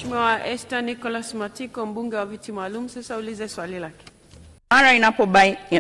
Mheshimiwa Esther Nicholas Matiko, mbunge wa viti maalum, sasa ulize swali lake.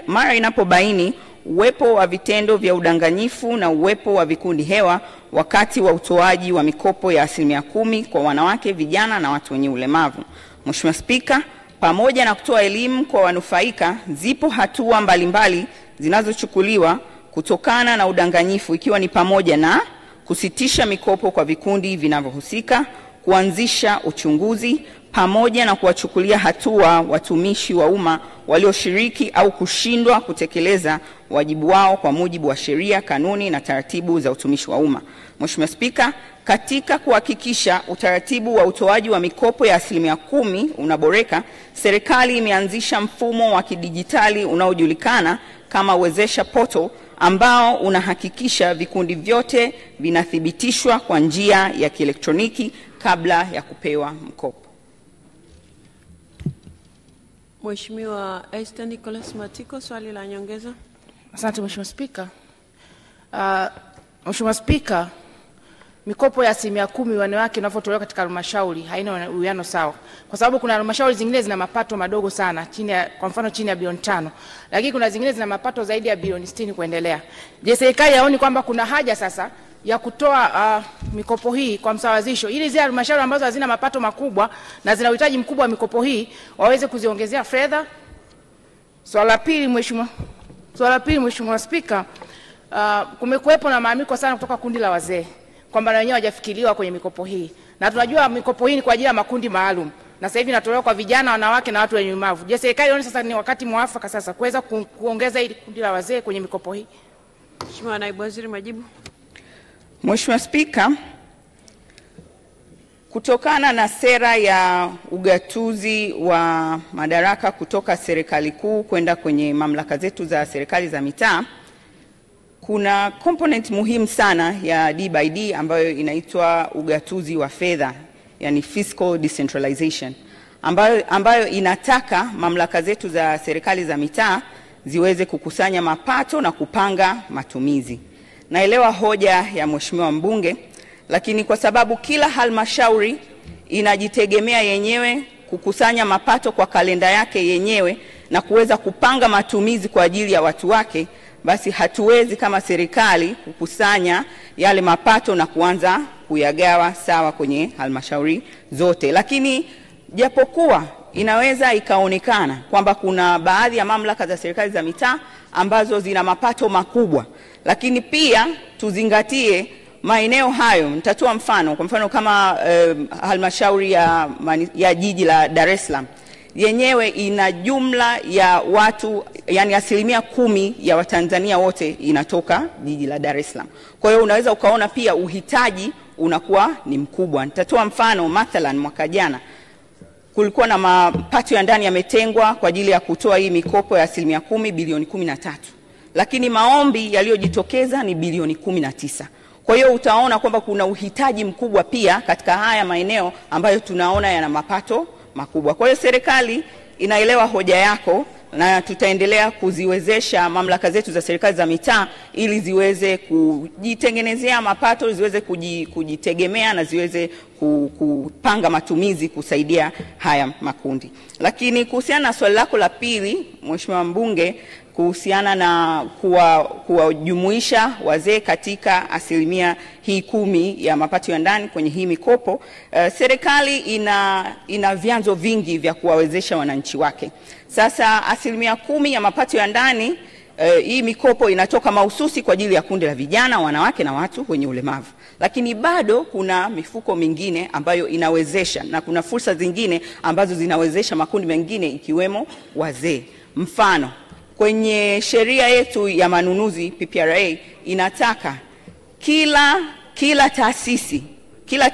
Mara inapobaini uwepo wa vitendo vya udanganyifu na uwepo wa vikundi hewa wakati wa utoaji wa mikopo ya 10% kwa wanawake, vijana na watu wenye ulemavu. Mheshimiwa Spika, pamoja na kutoa elimu kwa wanufaika, zipo hatua mbalimbali zinazochukuliwa kutokana na udanganyifu, ikiwa ni pamoja na kusitisha mikopo kwa vikundi vinavyohusika, kuanzisha uchunguzi, pamoja na kuwachukulia hatua watumishi wa umma walioshiriki au kushindwa kutekeleza wajibu wao kwa mujibu wa sheria, kanuni na taratibu za utumishi wa umma. Mheshimiwa Spika, katika kuhakikisha utaratibu wa utoaji wa mikopo ya 10% unaboreka, serikali imeanzisha mfumo wa kidijitali unaojulikana kama Wezesha Portal, ambao unahakikisha vikundi vyote vinathibitishwa kwa njia ya kielektroniki kabla ya kupewa mkopo. Mheshimiwa Esther Nicholas Matiko, swali la nyongeza. Asante Mheshimiwa Spika. Mheshimiwa Spika, mikopo ya 10% wanawake inapotolewa katika halmashauri haina uwiano sawa. Kwa sababu kuna halmashauri zingine zina mapato madogo sana, kwa mfano chini ya bilioni 5. Lakini kuna zingine zina mapato zaidi ya bilioni 60 kuendelea. Je, serikali yaoni kwamba kuna haja sasa ya kutoa mikopo hii kwa msawazisho ili zile halmashauri ambazo hazina mapato makubwa na zina uhitaji mkubwa wa mikopo hii waweze kuziongezea fedha? Swala la pili Mheshimiwa Spika, kumekuwepo na malalamiko sana kutoka kundi la wazee kwamba na wenyewe hawajafikiriwa kwenye mikopo hii. Na tunajua mikopo hii ni kwa ajili ya makundi maalum. Na sasa hivi inatolewa kwa vijana, wanawake na watu wenye ulemavu. Je, serikali inaona sasa ni wakati mwafaka sasa kuweza kuongeza ili kundi la wazee kwenye mikopo hii? Mheshimiwa Naibu Waziri, majibu. Mheshimiwa Spika, kutokana na sera ya ugatuzi wa madaraka kutoka serikali kuu kwenda kwenye mamlaka zetu za serikali za mitaa, kuna component muhimu sana ya D/D ambayo inaitwa ugatuzi wa fedha, yani fiscal decentralization, ambayo inataka mamlaka zetu za serikali za mitaa ziweze kukusanya mapato na kupanga matumizi. Naelewa hoja ya Mheshimiwa mbunge, lakini kwa sababu kila halmashauri inajitegemea yenyewe kukusanya mapato kwa kalenda yake yenyewe na kuweza kupanga matumizi kwa ajili ya watu wake, basi hatuwezi kama serikali kukusanya yale mapato na kuanza kuyagawa sawa kwenye halmashauri zote. Lakini japokuwa inaweza ikaonekana kwamba kuna baadhi ya mamlaka za serikali za mitaa ambazo zina mapato makubwa, lakini pia tuzingatie maeneo hayo. Nitatoa mfano, kwa mfano kama halmashauri ya jiji la Dar es Salaam yenyewe ina jumla ya watu, yani 10% ya Watanzania wote inatoka jiji la Dar es Salaam. Kwa hiyo unaweza ukaona pia uhitaji unakuwa ni mkubwa. Nitatoa mfano, mathalan mwaka jana kulikuwa na mapato ya ndani yametengwa kwa ajili ya kutoa hii mikopo ya 10% bilioni 13. Lakini maombi yaliyojitokeza ni bilioni 19. Kwa hiyo utaona kwamba kuna uhitaji mkubwa pia katika haya maeneo ambayo tunaona yana mapato makubwa. Kwa hiyo serikali inaelewa hoja yako na tutaendelea kuziwezesha mamlaka zetu za serikali za mitaa ili ziweze kujitengenezea mapato, ziweze kujitegemea na ziweze kupanga matumizi kusaidia haya makundi. Lakini kuhusiana na swali lako la pili, Mheshimiwa mbunge, kuhusiana na kuwajumuisha wazee katika 10% ya mapato ya ndani kwenye hii mikopo, serikali ina vyanzo vingi vya kuwawezesha wananchi wake. Sasa 10% ya mapato ya ndani, hii mikopo inatoka mahususi kwa ajili ya kundi la vijana, wanawake na watu wenye ulemavu. Lakini bado kuna mifuko mingine ambayo inawezesha, na kuna fursa zingine ambazo zinawezesha makundi mengine ikiwemo wazee. Mfano, kwenye sheria yetu ya manunuzi PPRA inataka kila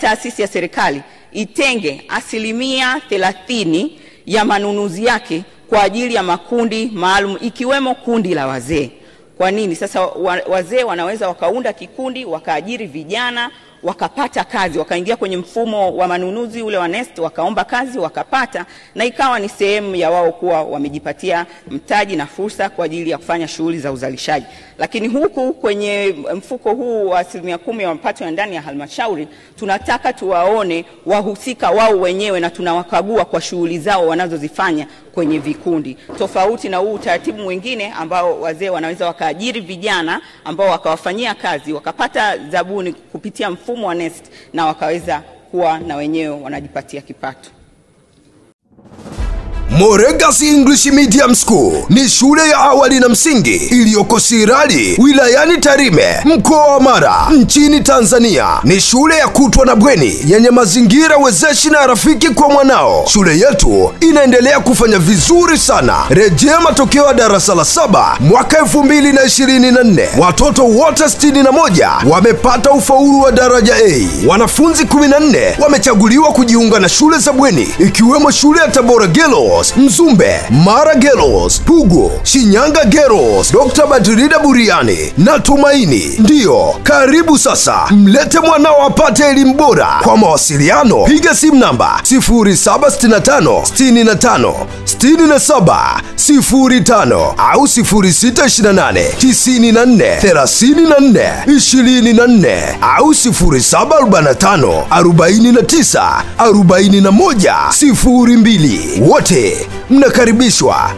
taasisi ya serikali itenge 30% ya manunuzi yake kwa ajili ya makundi maalum ikiwemo kundi la wazee. Kwa nini? Sasa wazee wanaweza wakaunda kikundi, wakaajiri vijana, wakapata kazi, wakaingia kwenye mfumo wa manunuzi ule wa NeST, wakaomba kazi wakapata, na ikawa ni sehemu ya wao kuwa wamejipatia mtaji na fursa kwa ajili ya kufanya shughuli za uzalishaji. Lakini huku kwenye mfuko huu wa 10% ya mapato ya ndani ya halmashauri, tunataka tuwaone wahusika wao wenyewe na tunawakagua kwa shughuli zao wanazozifanya kwenye vikundi, tofauti na huu utaratibu mwingine ambao wazee wanaweza wakaajiri vijana ambao wakawafanyia kazi, wakapata zabuni kupitia mfumo wa NeST na wakaweza kuwa na wenyewe wanajipatia kipato. Moregas English Medium School ni shule ya awali na msingi iliyoko Sirari, wilayani Tarime, mkoa wa Mara, nchini Tanzania. Ni shule ya kutwa na bweni yenye mazingira wezeshi na rafiki kwa mwanao. Shule yetu inaendelea kufanya vizuri sana. Rejea matokeo ya darasa la 7 mwaka 2024. Watoto wote 61 wamepata ufaulu wa daraja A. Wanafunzi 14 wamechaguliwa kujiunga na shule za bweni, ikiwemo shule ya Tabora Girls, Mzumbe, Mara Girls, Pugu, Shinyanga Girls, Dr. Badrida Buriani na Tumaini. Ndiyo, karibu sasa, mlete mwanao apate elimu bora. Kwa mawasiliano, piga simu namba 0765 65 67 05 au 0628 94 34 24 au 0745 49 41 02. Wote mnakaribishwa.